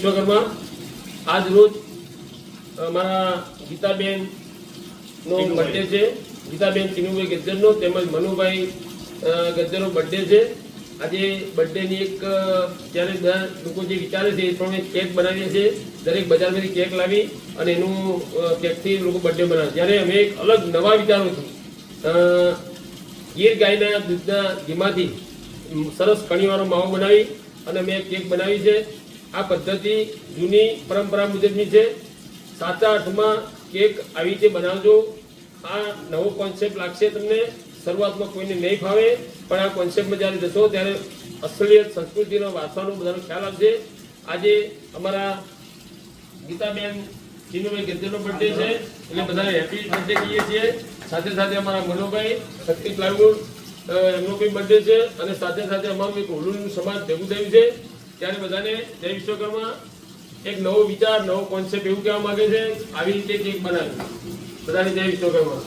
વિશ્વકર્મા આજ રોજ અમારા ગીતાબેન નો બર્થડે છે. ગીતાબેન ચીનુભાઈ ગજ્જરનો તેમજ મનુભાઈ ગજ્જરનો બર્થડે છે. આજે બર્થડેની એક જ્યારે બધા લોકો જે વિચારે છે એ પ્રમાણે કેક બનાવીએ છીએ. દરેક બજારમાંથી કેક લાવી અને એનું કેકથી લોકો બર્થડે બનાવે. જ્યારે અમે એક અલગ નવા વિચારોથી ગીર ગાયના દૂધના ઘીમાંથી સરસ કણીવાળો માવો બનાવી અને મેં કેક બનાવી છે. આ પદ્ધતિ જૂની પરંપરા મુજબની છે. સાચા અર્થમાં કેક આવી રીતે બનાવજો. આ નવો કોન્સેપ્ટ લાગશે તમને. શરૂઆતમાં કોઈને નહીં ફાવે, પણ આ કોન્સેપ્ટમાં જ્યારે જશો ત્યારે અસલિયત સંસ્કૃતિનો વારસાનો બધાનો ખ્યાલ આવશે. આજે અમારા ગીતાબેન ચીનુભાઈ ગજ્જરનો બર્થડે છે એટલે બધાને હેપી બર્થડે કહીએ છીએ. સાથે સાથે અમારા મનોભાઈ શક્તિ પ્લાયવુડ એમનો કોઈ બર્થડે છે અને સાથે સાથે અમારું એક હોલુનું સમાજ ભેગું થયું છે. ત્યારે બધાને જય વિશ્વકર્મા. એક નવો વિચાર, નવો કોન્સેપ્ટ એવું કહેવા માંગે છે આવી રીતે કેક બનાવી. બધાને જય વિશ્વકર્મા.